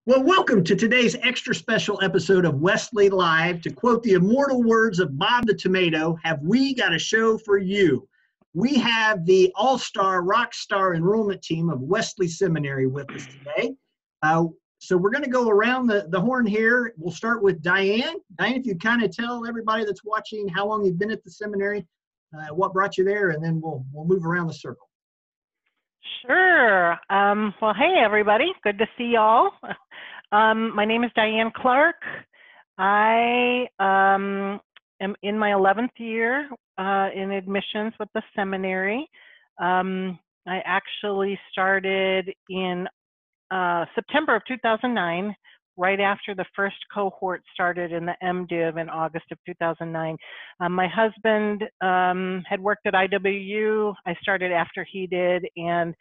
Well, welcome to today's extra special episode of Wesley Live. To quote the immortal words of Bob the Tomato, have we got a show for you? We have the all-star, rock star enrollment team of Wesley Seminary with us today. So we're going to go around the horn here. We'll start with Diane. Diane, if you kind of tell everybody that's watching how long you've been at the seminary, what brought you there, and then we'll move around the circle. Sure. Well, hey, everybody. Good to see y'all. My name is Diane Clark. I am in my 11th year in admissions with the seminary. I actually started in September of 2009, right after the first cohort started in the MDiv in August of 2009. My husband had worked at IWU. I started after he did, and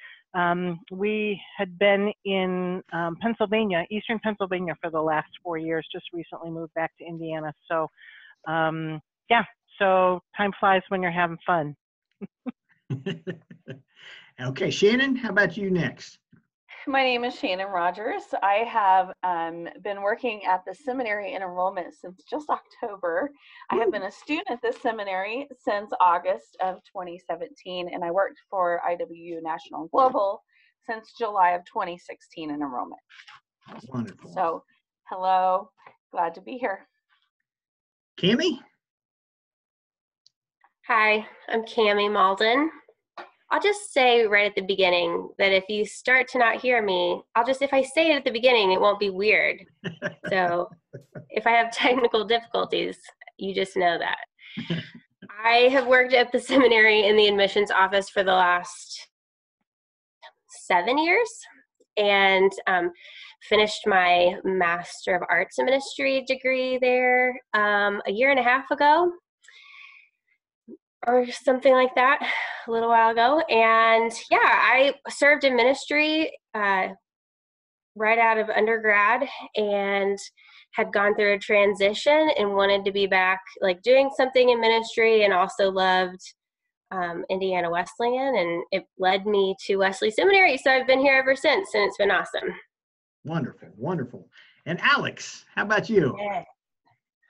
we had been in Pennsylvania, Eastern Pennsylvania, for the last 4 years, just recently moved back to Indiana. So yeah, so time flies when you're having fun. Okay, Shannon, how about you next? My name is Shannon Rogers. I have been working at the seminary in enrollment since just October. I have been a student at the seminary since August of 2017, and I worked for IWU National and Global since July of 2016 in enrollment. Wonderful. So, hello, glad to be here. Cammie? Hi, I'm Cammie Malden. I'll just say right at the beginning that if you start to not hear me, if I say it at the beginning, it won't be weird. So if I have technical difficulties, you just know that. I have worked at the seminary in the admissions office for the last 7 years and finished my Master of Arts in Ministry degree there a year and a half ago, or something like that, a little while ago. And yeah, I served in ministry right out of undergrad and had gone through a transition and wanted to be back like doing something in ministry, and also loved Indiana Wesleyan, and it led me to Wesley Seminary. So I've been here ever since, and it's been awesome. Wonderful, wonderful. And Alex, how about you? Yes.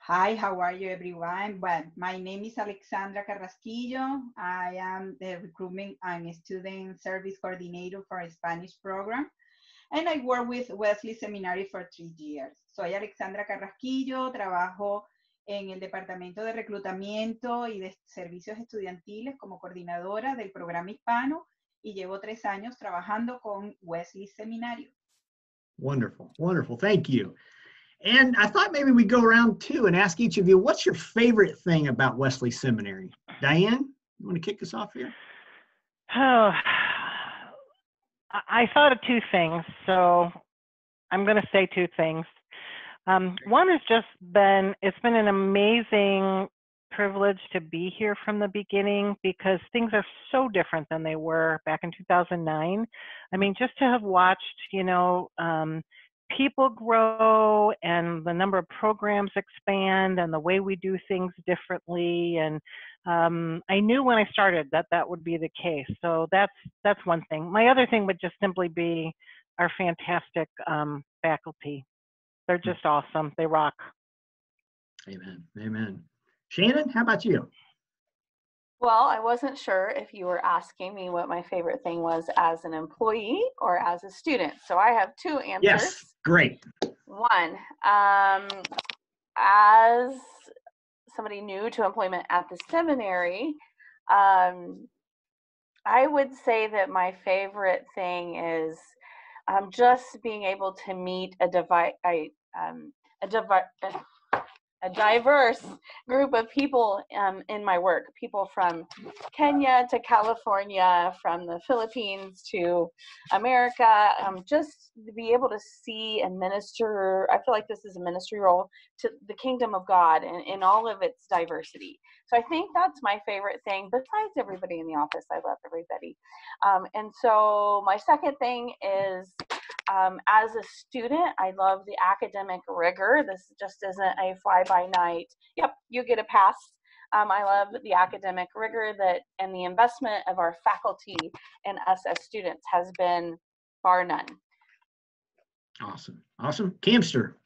Hi, how are you, everyone? Well, my name is Alexandra Carrasquillo. I am the recruitment and student service coordinator for a Spanish program, and I work with Wesley Seminary for 3 years. Soy Alexandra Carrasquillo, trabajo en el Departamento de Reclutamiento y de Servicios Estudiantiles como coordinadora del programa hispano, y llevo 3 años trabajando con Wesley Seminario. Wonderful, wonderful. Thank you. And I thought maybe we'd go around too and ask each of you, what's your favorite thing about Wesley Seminary? Diane, you want to kick us off here? Oh, I thought of 2 things, so I'm going to say 2 things. One has just it's been an amazing privilege to be here from the beginning, because things are so different than they were back in 2009. I mean, just to have watched, people grow and the number of programs expand and the way we do things differently. And I knew when I started that would be the case. So that's one thing. My other thing would just simply be our fantastic faculty. They're just awesome. They rock. Amen. Amen. Shannon, how about you? Well, I wasn't sure if you were asking me what my favorite thing was as an employee or as a student. So I have 2 answers. Yes, great. One, as somebody new to employment at the seminary, I would say that my favorite thing is just being able to meet a diverse group of people in my work, people from Kenya to California, from the Philippines to America, just to be able to see and minister. I feel like this is a ministry role to the kingdom of God in all of its diversity. So I think that's my favorite thing, besides everybody in the office. I love everybody. And so my second thing is, as a student, I love the academic rigor. This just isn't a fly-by-night, yep, you get a pass. I love the academic rigor and the investment of our faculty and us as students has been bar none. Awesome. Awesome. Camster.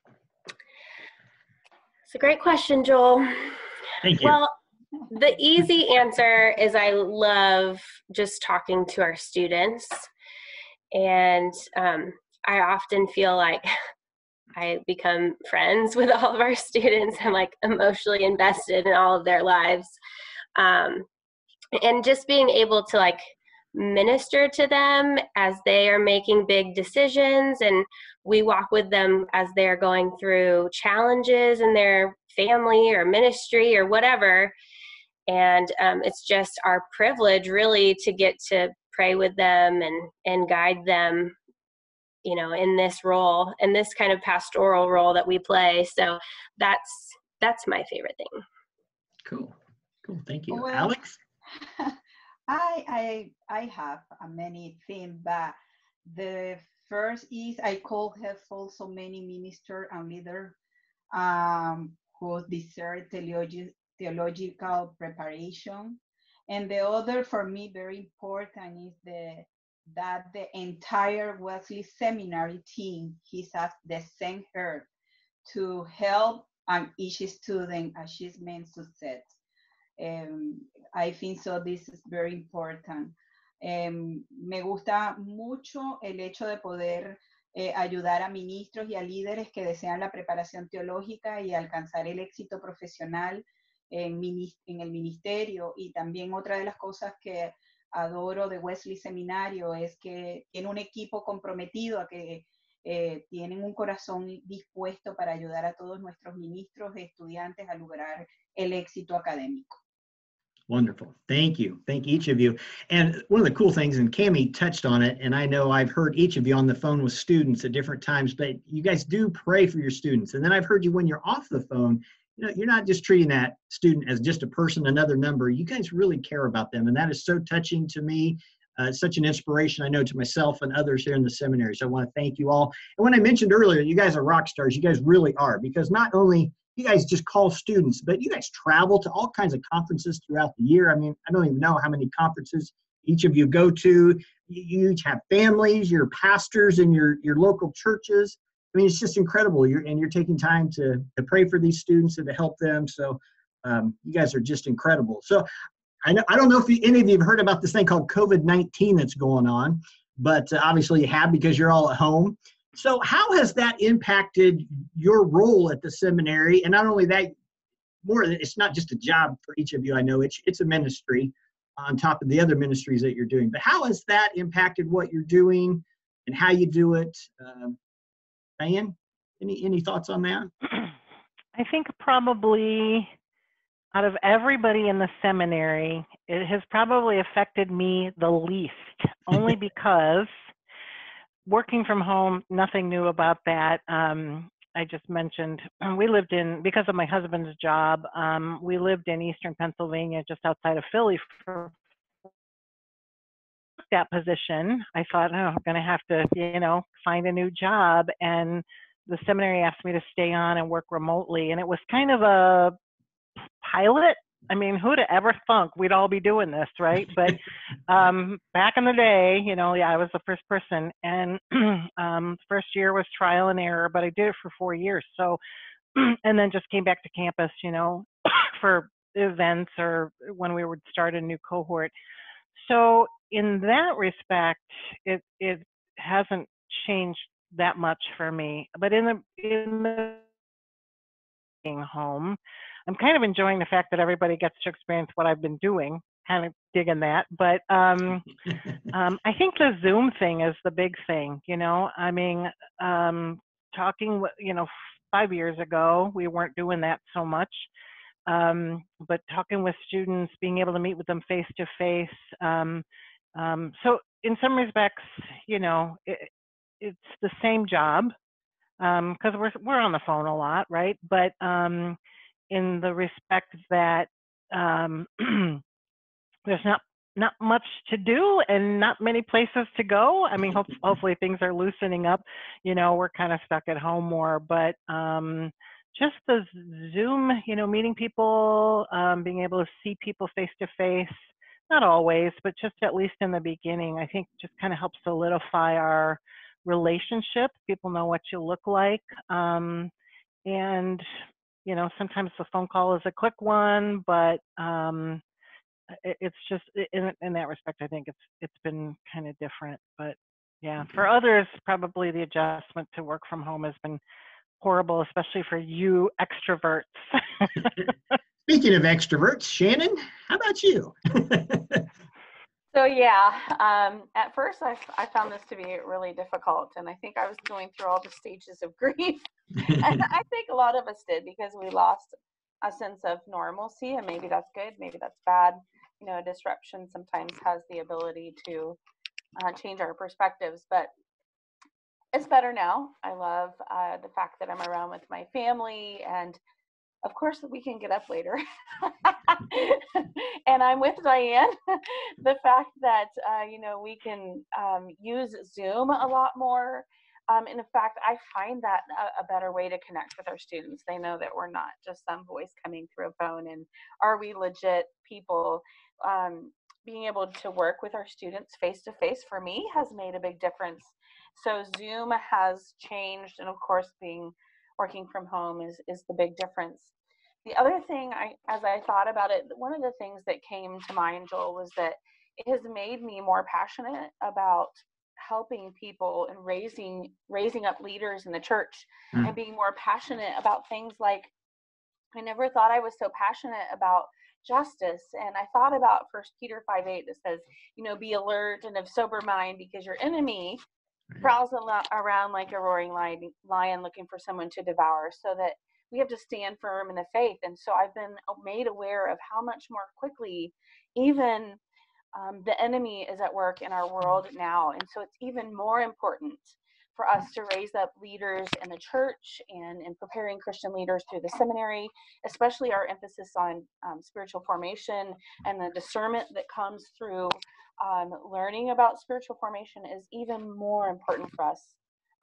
It's a great question, Joel. Thank you. Well, the easy answer is I love just talking to our students. And I often feel like I become friends with all of our students. I'm like emotionally invested in all of their lives. And just being able to like minister to them as they are making big decisions, and we walk with them as they're going through challenges in their family or ministry or whatever. And it's just our privilege really to get to pray with them and guide them, you know, in this role, in this kind of pastoral role that we play. So that's my favorite thing. Cool. Cool. Thank you. Well, Alex? I have many things, but the first is I could have also many ministers and leaders who deserve theological preparation. And the other for me very important is that the entire Wesley seminary team is at the same heart to help on each student achievement success. I think so this is very important. Me gusta mucho el hecho de poder ayudar a ministros y a líderes que desean la preparación teológica y alcanzar el éxito profesional en el ministerio. Y también otra de las cosas que adoro de Wesley Seminario es que tiene un equipo comprometido, a que tienen un corazón dispuesto para ayudar a todos nuestros ministros y estudiantes a lograr el éxito académico. Wonderful. Thank you. Thank each of you. And one of the cool things, and Cammie touched on it, and I know I've heard each of you on the phone with students at different times, but you guys do pray for your students. And then I've heard you when you're off the phone, you know, you're not just treating that student as just a person, another number. You guys really care about them. And that is so touching to me. Such an inspiration, I know, to myself and others here in the seminary. So I want to thank you all. And when I mentioned earlier, you guys are rock stars, you guys really are, because not only you guys just call students, but you guys travel to all kinds of conferences throughout the year. I mean, I don't even know how many conferences each of you go to. You each have families, you're pastors in your local churches. I mean, it's just incredible. You're taking time to pray for these students and to help them. So you guys are just incredible. So I don't know if any of you have heard about this thing called COVID-19 that's going on, but obviously you have because you're all at home. So how has that impacted your role at the seminary? And not only that, it's not just a job for each of you. I know it's a ministry on top of the other ministries that you're doing. But how has that impacted what you're doing and how you do it? Diane, any thoughts on that? I think probably out of everybody in the seminary, it has probably affected me the least, only because working from home, nothing new about that. I just mentioned we lived because of my husband's job, we lived in Eastern Pennsylvania, just outside of Philly for that position. I thought, I'm going to have to, find a new job. And the seminary asked me to stay on and work remotely. And it was kind of a pilot. I mean, who'd ever thunk we'd all be doing this, right? But back in the day, I was the first person, and first year was trial and error, but I did it for 4 years. So, and then just came back to campus, for events or when we would start a new cohort. So in that respect, it hasn't changed that much for me. But in the being home, I'm kind of enjoying the fact that everybody gets to experience what I've been doing, kind of digging that. But I think the Zoom thing is the big thing, I mean, talking, 5 years ago, we weren't doing that so much. But talking with students, being able to meet with them face to face. So in some respects, it's the same job because we're on the phone a lot, right? But in the respect that there's not much to do and not many places to go. I mean, hopefully things are loosening up. We're kind of stuck at home more, but just the Zoom, meeting people, being able to see people face to face, not always, but just at least in the beginning, I think just kind of helps solidify our relationship. People know what you look like. And, you know, sometimes the phone call is a quick one, but it's just, in that respect, I think it's been kind of different. But yeah, for others, probably the adjustment to work from home has been horrible, especially for you extroverts. Speaking of extroverts, Shannon, how about you? So yeah, at first I found this to be really difficult, and I think I was going through all the stages of grief. And I think a lot of us did, because we lost a sense of normalcy, and maybe that's good, maybe that's bad. You know, disruption sometimes has the ability to change our perspectives, but it's better now. I love the fact that I'm around with my family, and of course we can get up later. And I'm with Diane. The fact that you know, we can use Zoom a lot more. And in fact, I find that a better way to connect with our students. They know that we're not just some voice coming through a phone, and are we legit people. Being able to work with our students face to face, for me, has made a big difference. So Zoom has changed, and of course working from home is the big difference. The other thing, as I thought about it, one of the things that came to mind, Joel, was that it has made me more passionate about helping people and raising up leaders in the church, and being more passionate about things like, I never thought I was so passionate about justice. And I thought about 1 Peter 5:8 that says, you know, be alert and of sober mind, because your enemy prowls around like a roaring lion looking for someone to devour. So that we have to stand firm in the faith. And so I've been made aware of how much more quickly even the enemy is at work in our world now. And so it's even more important for us to raise up leaders in the church and in preparing Christian leaders through the seminary, especially our emphasis on spiritual formation and the discernment that comes through learning about spiritual formation is even more important for us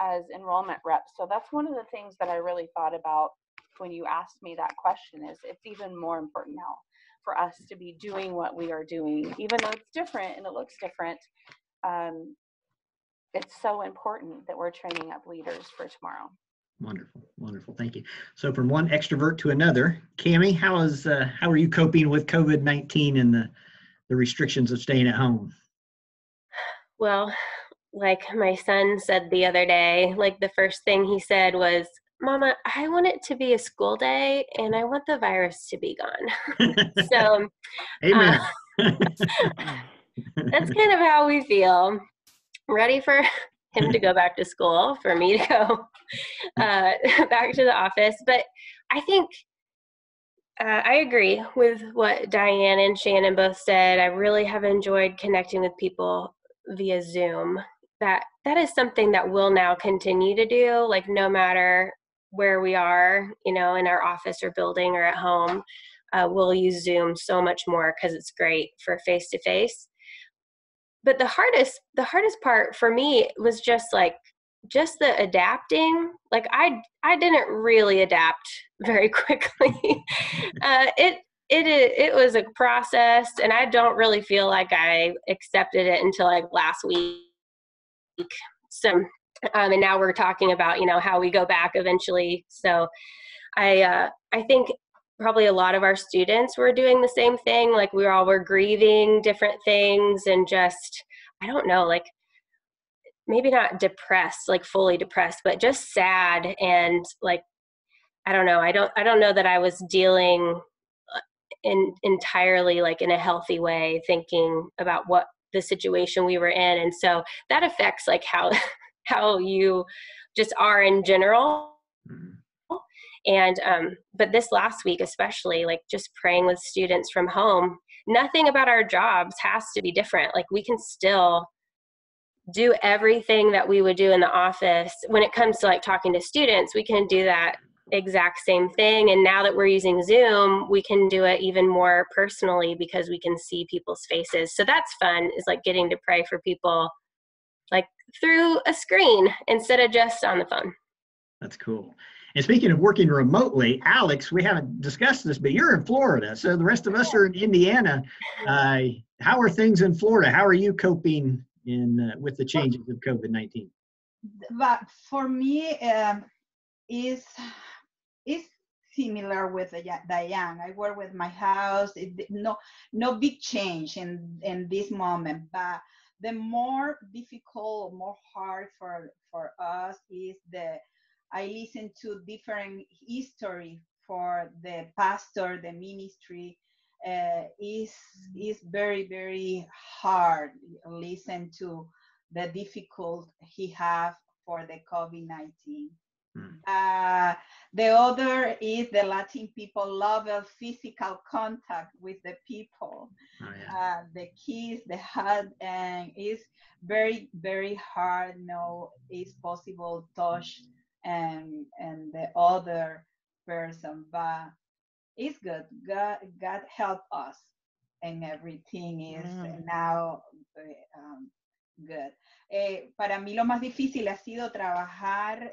as enrollment reps. So that's one of the things that I really thought about when you asked me that question, is it's even more important now for us to be doing what we are doing, even though it's different and it looks different. It's so important that we're training up leaders for tomorrow. Wonderful, wonderful. Thank you. So from one extrovert to another, Cammie, how are you coping with COVID-19 and the restrictions of staying at home? Well, like my son said the other day, like the first thing he said was, Mama, I want it to be a school day and I want the virus to be gone. So Amen. That's kind of how we feel. Ready for him to go back to school, for me to go back to the office. But I think I agree with what Diane and Shannon both said. I really have enjoyed connecting with people via Zoom. That is something that we'll now continue to do, like no matter where we are, you know, in our office or building or at home, we'll use Zoom so much more because it's great for face-to-face. But the hardest part for me was just the adapting. Like I didn't really adapt very quickly. It was a process, and I don't really feel like I accepted it until like last week. So, and now we're talking about, you know, how we go back eventually. So I think probably a lot of our students were doing the same thing. Like we all were grieving different things and just, I don't know, like maybe not depressed, like fully depressed, but just sad. And like, I don't know. I don't know that I was dealing entirely like in a healthy way, thinking about what the situation we were in. And so that affects like how you just are in general. And, but this last week, especially like just praying with students from home, nothing about our jobs has to be different. Like we can still do everything that we would do in the office. When it comes to like talking to students, we can do that exact same thing. And now that we're using Zoom, we can do it even more personally because we can see people's faces. So that's fun, is like getting to pray for people like through a screen instead of just on the phone. That's cool. And speaking of working remotely, Alex, we haven't discussed this, but you're in Florida. So the rest of us are in Indiana. How are things in Florida? How are you coping with the changes of COVID-19? but for me, is similar with Diane. I work with my house. No big change in this moment, but the more difficult, more hard for us is I listen to different history for the pastor, the ministry. Is very, very hard. Listen to the difficult he have for the COVID-19. The other is the Latin people love a physical contact with the people. Oh, yeah. The kiss, the hug, and it's very, very hard. No, it's possible touch and the other person, but it's good. God help us, and everything is now good. Para mí lo más difícil ha sido trabajar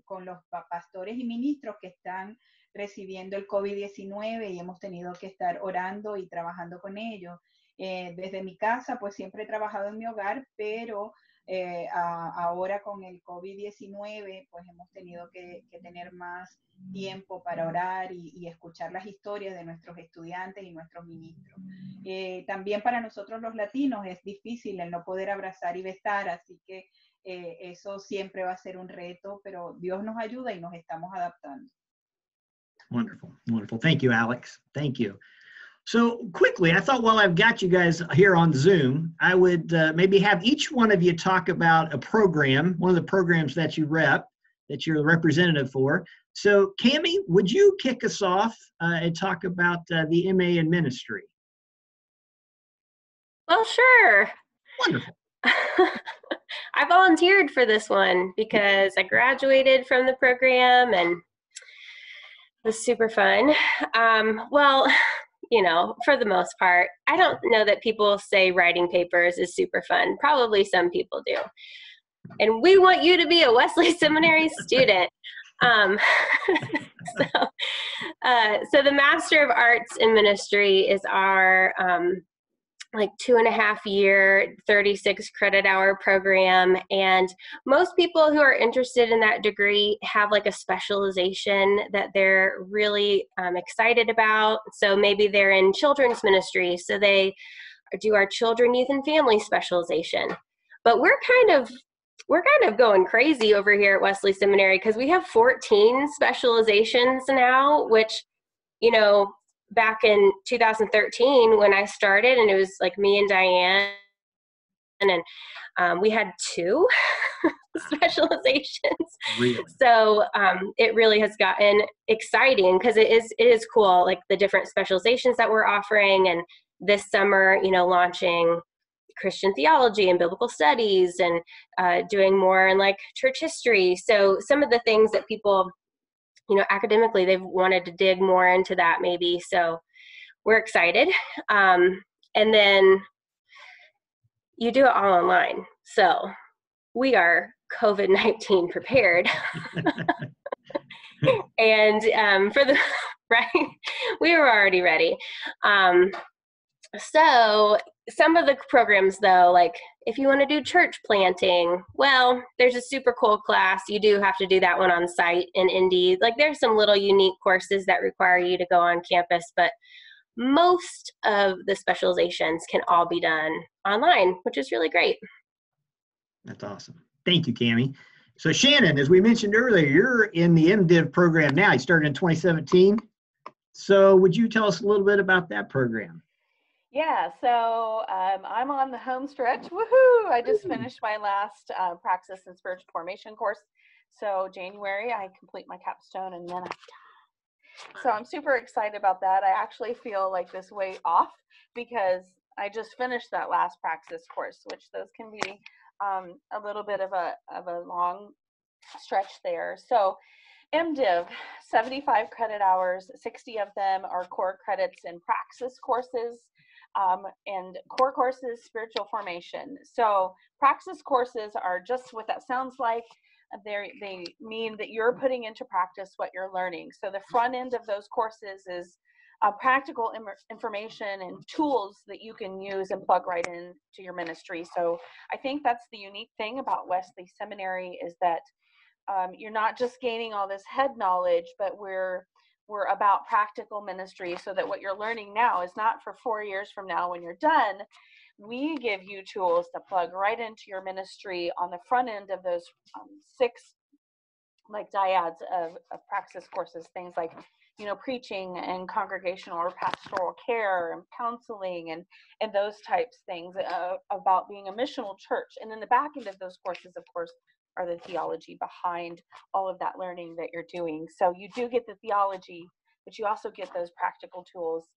con los pastores y ministros que están recibiendo el COVID-19 y hemos tenido que estar orando y trabajando con ellos. Desde mi casa, pues siempre he trabajado en mi hogar, pero ahora con el COVID-19, pues hemos tenido que tener más tiempo para orar y escuchar las historias de nuestros estudiantes y nuestros ministros. También para nosotros los latinos es difícil el no poder abrazar y besar, así que eso siempre va a ser un reto, pero Dios nos ayuda y nos estamos adaptando. Wonderful, wonderful. Thank you, Alex. Thank you. So quickly, I thought while I've got you guys here on Zoom, I would maybe have each one of you talk about a program, one of the programs that you rep, that you're the representative for. So Cammie, would you kick us off and talk about the MA in Ministry? Well, sure. Wonderful. I volunteered for this one because I graduated from the program and it was super fun. Well, you know, for the most part, I don't know that people say writing papers is super fun. Probably some people do. And we want you to be a Wesley Seminary student. So the Master of Arts in Ministry is our like 2.5-year, 36 credit hour program. And most people who are interested in that degree have like a specialization that they're really excited about. So maybe they're in children's ministry, so they do our children, youth, and family specialization. But we're kind of going crazy over here at Wesley Seminary because we have 14 specializations now, which, you know, back in 2013 when I started, and it was like me and Diane, and we had 2 specializations. Really? So it really has gotten exciting because it is cool, like the different specializations that we're offering. And this summer, you know, launching Christian theology and biblical studies and doing more in like church history. So some of the things that people, you know, academically, they've wanted to dig more into that maybe. So we're excited. And then you do it all online. So we are COVID-19 prepared. And for the, right, we were already ready. So some of the programs though, like if you want to do church planting, well, there's a super cool class. You do have to do that one on site in Indy. Like there's some little unique courses that require you to go on campus, but most of the specializations can all be done online, which is really great. That's awesome. Thank you, Cammie. So Shannon, as we mentioned earlier, you're in the MDiv program now. You started in 2017. So would you tell us a little bit about that program? Yeah, so I'm on the home stretch. Woohoo! I just finished my last Praxis and Spiritual Formation course. So January, I complete my capstone and then I'm done. So I'm super excited about that. I actually feel like this way off because I just finished that last Praxis course, which those can be a little bit of a long stretch there. So MDiv, 75 credit hours, 60 of them are core credits in Praxis courses. And core courses, spiritual formation. So Praxis courses are just what that sounds like. They mean that you're putting into practice what you're learning. So the front end of those courses is practical information and tools that you can use and plug right into your ministry. So I think that's the unique thing about Wesley Seminary, is that you're not just gaining all this head knowledge, but we're about practical ministry, so that what you're learning now is not for 4 years from now when you're done. We give you tools to plug right into your ministry on the front end of those 6 like dyads of praxis courses, things like, you know, preaching and congregational or pastoral care and counseling and those types things about being a missional church. And then the back end of those courses, of course, are the theology behind all of that learning that you're doing. So you do get the theology, but you also get those practical tools.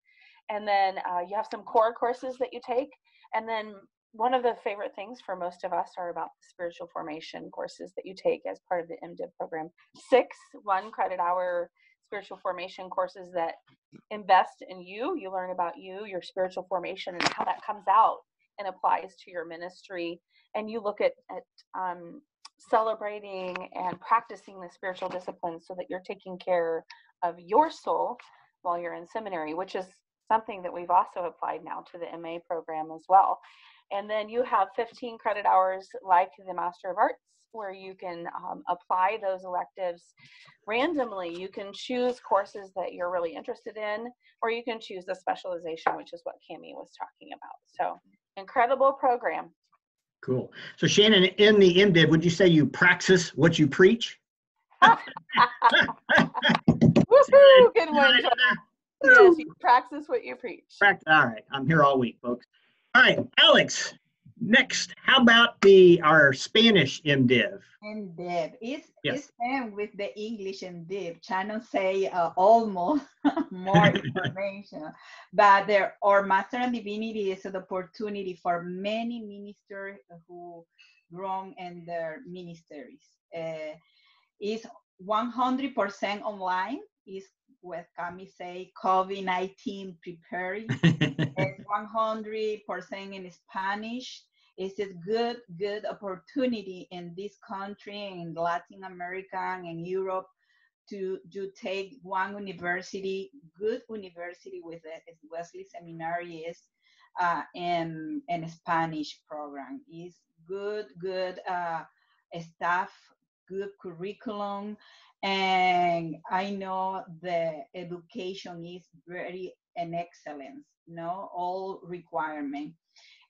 And then you have some core courses that you take. And then one of the favorite things for most of us are about the spiritual formation courses that you take as part of the MDiv program. 6 1-credit-hour spiritual formation courses that invest in you. You learn about you, your spiritual formation, and how that comes out and applies to your ministry. And you look at celebrating and practicing the spiritual disciplines so that you're taking care of your soul while you're in seminary, which is something that we've also applied now to the MA program as well. And then you have 15 credit hours like the Master of Arts, where you can apply those electives randomly. You can choose courses that you're really interested in, or you can choose the specialization, which is what Cammie was talking about. So incredible program. Cool. So Shannon, in the MDiv, would you say you praxis what you preach? Woohoo! Good one, Joel. Yes, you practice what you preach. All right, I'm here all week, folks. All right, Alex, next, how about our Spanish MDiv? MDiv. It's same with the English MDiv. Channel say almost more information, but our Master in Divinity is an opportunity for many ministers who grown in their ministries. It's 100% online. It's what Cammie say, COVID-19 preparing. It's 100% in Spanish. It's a good opportunity in this country, in Latin America and Europe, to take one university, good university with Wesley Seminary is in Spanish program. It's good staff, good curriculum, and I know the education is very an excellence, no, all requirement.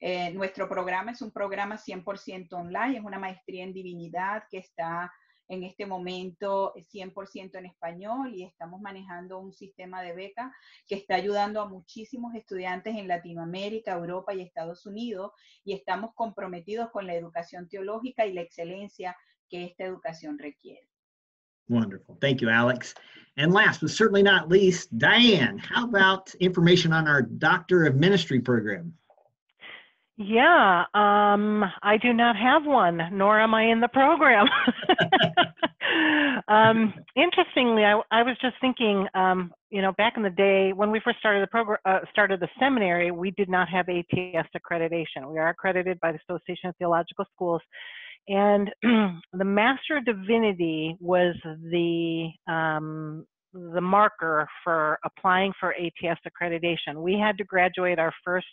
Nuestro programa es un programa 100% online, es una maestría en divinidad que está en este momento 100% en español, y estamos manejando un sistema de beca que está ayudando a muchísimos estudiantes en Latinoamérica, Europa y Estados Unidos, y estamos comprometidos con la educación teológica y la excelencia que esta educación requiere. Wonderful. Thank you, Alex. And last but certainly not least, Diane, how about information on our Doctor of Ministry program? Yeah, I do not have one, nor am I in the program. Interestingly, I was just thinking, you know, back in the day when we first started the program, started the seminary, we did not have ATS accreditation. We are accredited by the Association of Theological Schools, and the Master of Divinity was the marker for applying for ATS accreditation. We had to graduate our first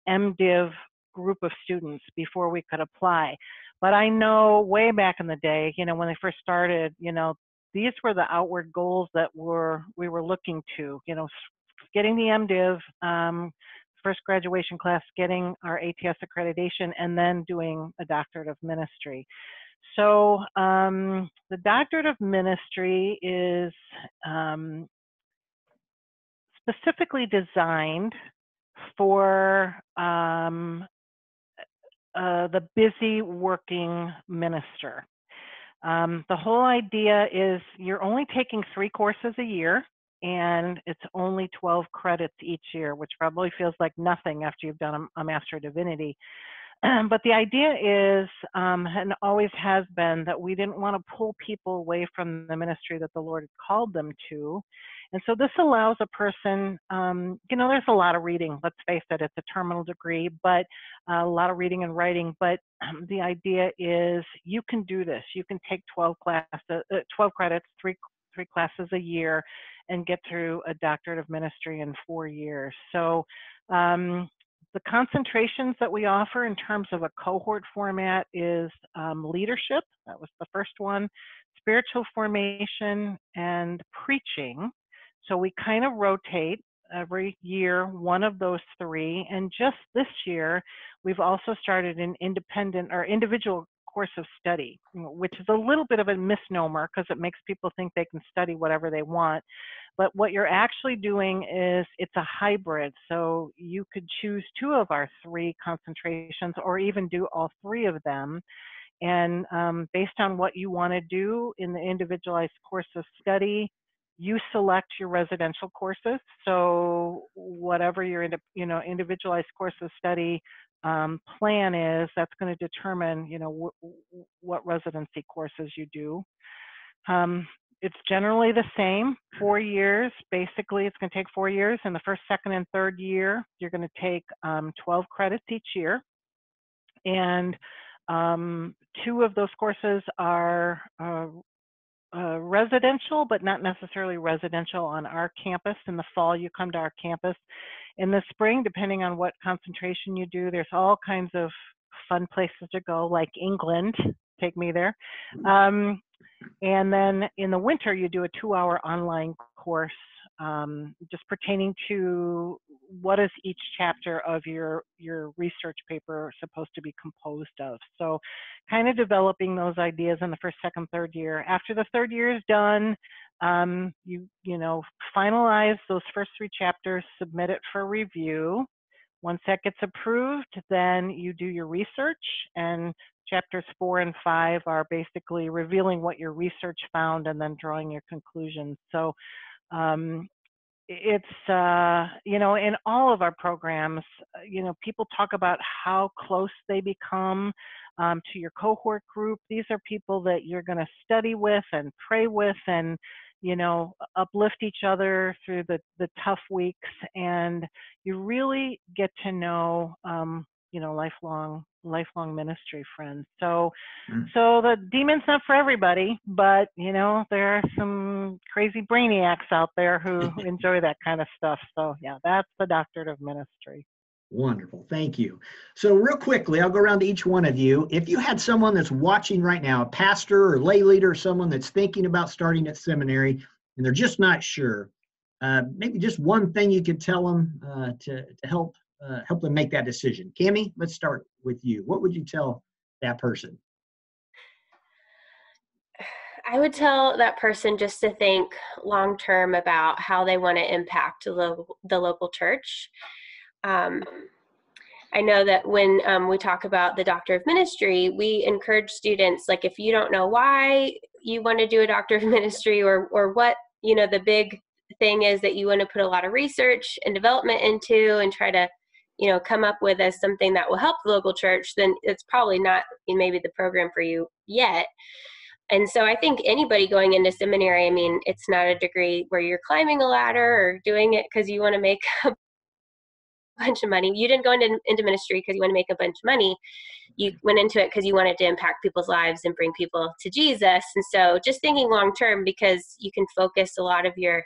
MDiv group of students before we could apply. But I know way back in the day, you know, when they first started, you know, these were the outward goals that we were looking to, you know, getting the MDiv, first graduation class, getting our ATS accreditation, and then doing a doctorate of ministry. So the doctorate of ministry is specifically designed for the busy working minister. The whole idea is you're only taking 3 courses a year, and it's only 12 credits each year, which probably feels like nothing after you've done a Master of Divinity. But the idea is, and always has been, that we didn't want to pull people away from the ministry that the Lord had called them to. And so this allows a person, you know, there's a lot of reading, let's face it, it's a terminal degree, but a lot of reading and writing. But the idea is you can do this. You can take 12 credits, 3 classes a year, and get through a doctorate of ministry in 4 years. So the concentrations that we offer in terms of a cohort format is leadership, that was the first one, spiritual formation, and preaching. So we kind of rotate every year one of those three. And just this year, we've also started an independent or individual course of study, which is a little bit of a misnomer because it makes people think they can study whatever they want. But what you're actually doing is it's a hybrid. So you could choose 2 of our 3 concentrations or even do all 3 of them. And based on what you want to do in the individualized course of study, you select your residential courses. So whatever your individualized course of study plan is, that's going to determine what residency courses you do. It's generally the same, 4 years. Basically, it's going to take 4 years. In the first, second, and third year, you're going to take 12 credits each year. And 2 of those courses are residential, but not necessarily residential on our campus. In the fall, you come to our campus. In the spring, depending on what concentration you do, there's all kinds of fun places to go, like England. Take me there. And then in the winter, you do a 2-hour online course just pertaining to what is each chapter of your research paper supposed to be composed of. So kind of developing those ideas in the first, second, third year. After the third year is done, you finalize those first 3 chapters, submit it for review. Once that gets approved, then you do your research, and chapters 4 and 5 are basically revealing what your research found and then drawing your conclusions. So it's, in all of our programs, people talk about how close they become to your cohort group. These are people that you're going to study with and pray with and, uplift each other through the tough weeks. And you really get to know, lifelong ministry friends. So the demon's not for everybody, but there are some crazy brainiacs out there who enjoy that kind of stuff. So yeah, that's the doctorate of ministry. Wonderful. Thank you. So real quickly, I'll go around to each one of you. If you had someone that's watching right now, a pastor or lay leader, someone that's thinking about starting at seminary and they're just not sure, maybe just one thing you could tell them to help them make that decision. Cammie, let's start with you. What would you tell that person? I would tell that person just to think long-term about how they want to impact the local church. I know that when we talk about the Doctor of Ministry, we encourage students, like if you don't know why you want to do a Doctor of Ministry or what, the big thing is that you want to put a lot of research and development into and try to, come up with as something that will help the local church, then it's probably not maybe the program for you yet. And so I think anybody going into seminary, it's not a degree where you're climbing a ladder or doing it because you want to make a bunch of money. You didn't go into ministry because you want to make a bunch of money. You went into it because you wanted to impact people's lives and bring people to Jesus. And so just thinking long term, because you can focus a lot of your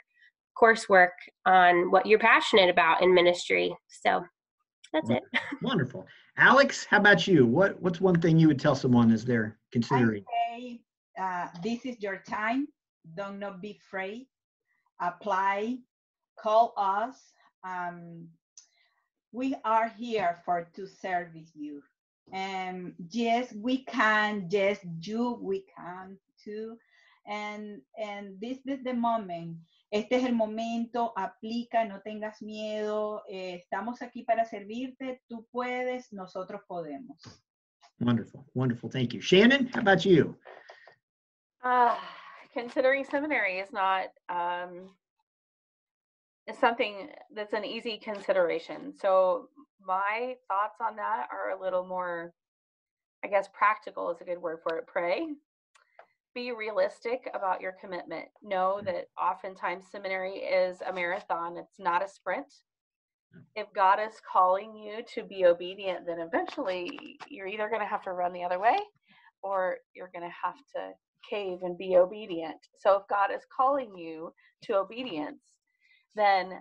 coursework on what you're passionate about in ministry. So that's it. Wonderful. Alex, how about you? What's one thing you would tell someone as they're considering? I say, this is your time. Do not be afraid. Apply. Call us. We are here to service you. And yes, we can. Yes, we can too. And this is the moment. Este es el momento. Aplica, no tengas miedo. Estamos aquí para servirte. Tú puedes, nosotros podemos. Wonderful, wonderful. Thank you. Shannon, how about you? Considering seminary is not it's something that's an easy consideration. So my thoughts on that are a little more, I guess, practical is a good word for it. Pray. Be realistic about your commitment. Know that oftentimes seminary is a marathon. It's not a sprint. If God is calling you to be obedient, then eventually you're either going to have to run the other way or you're going to have to cave and be obedient. So if God is calling you to obedience, then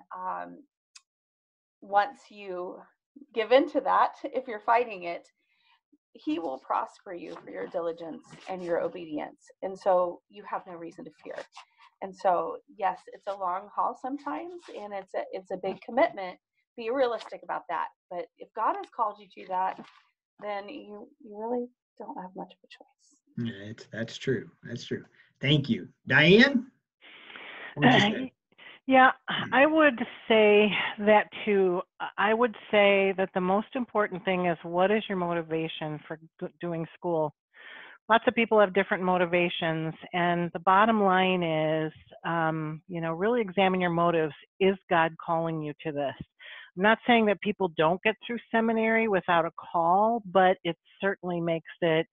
once you give into that, if you're fighting it, he will prosper you for your diligence and your obedience. And so you have no reason to fear. And so, yes, it's a long haul sometimes, and it's a big commitment. Be realistic about that. But if God has called you to that, then you really don't have much of a choice. Yeah, that's true. That's true. Thank you. Diane? What would you say? Yeah, I would say that too. I would say that the most important thing is, what is your motivation for doing school? Lots of people have different motivations, and the bottom line is, really examine your motives. Is God calling you to this? I'm not saying that people don't get through seminary without a call, but it certainly makes it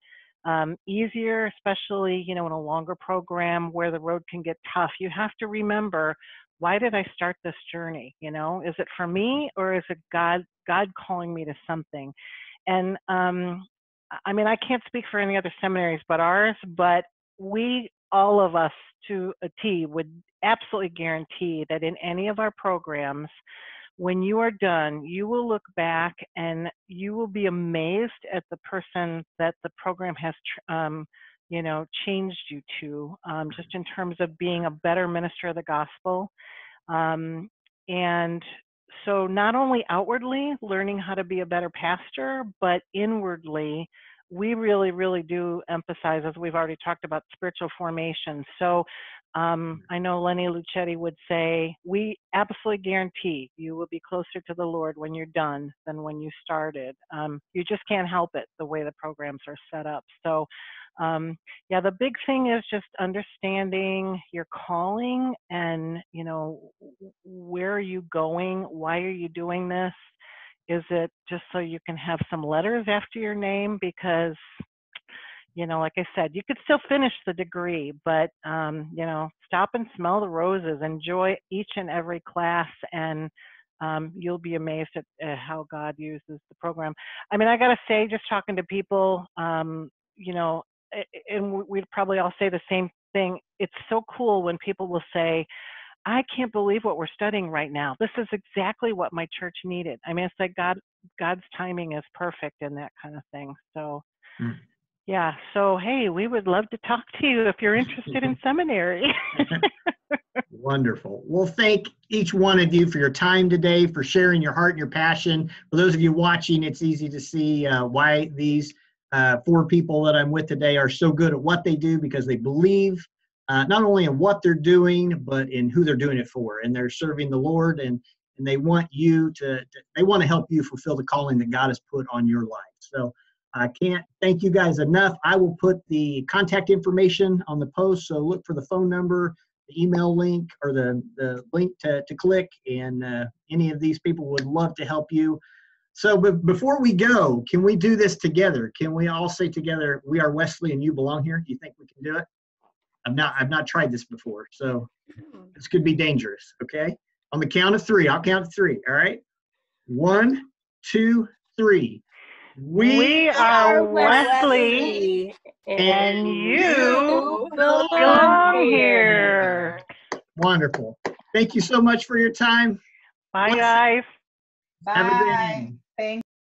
easier, especially, in a longer program where the road can get tough. You have to remember, why did I start this journey? Is it for me, or is it God calling me to something? And I can't speak for any other seminaries but ours, but all of us to a T would absolutely guarantee that in any of our programs, when you are done, you will look back and you will be amazed at the person that the program has changed you to, just in terms of being a better minister of the gospel. And so not only outwardly learning how to be a better pastor, but inwardly, we really, really do emphasize, as we've already talked about, spiritual formation. So I know Lenny Lucetti would say, we absolutely guarantee you will be closer to the Lord when you're done than when you started. You just can't help it, the way the programs are set up. So the big thing is just understanding your calling and, where are you going? Why are you doing this? Is it just so you can have some letters after your name? Because, like I said, you could still finish the degree, but, stop and smell the roses, enjoy each and every class, and you'll be amazed at how God uses the program. I got to say, just talking to people, and we'd probably all say the same thing. It's so cool when people will say, I can't believe what we're studying right now. This is exactly what my church needed. It's like God's timing is perfect and that kind of thing. So, yeah. So, hey, we would love to talk to you if you're interested in seminary. Wonderful. Well, thank each one of you for your time today, for sharing your heart and your passion. For those of you watching, it's easy to see why these 4 people that I'm with today are so good at what they do, because they believe not only in what they're doing, but in who they're doing it for. And they're serving the Lord, and they want you they want to help you fulfill the calling that God has put on your life. So I can't thank you guys enough. I will put the contact information on the post. So look for the phone number, the email link, or the link to click. And any of these people would love to help you. So before we go, can we do this together? Can we all say together, we are Wesley and you belong here? Do you think we can do it? I've not tried this before, so this could be dangerous. Okay, on the count of 3, I'll count to 3. All right, 1, 2, 3. We are Wesley, and you belong here. Wonderful. Thank you so much for your time. Bye, guys. Bye. Have a great evening.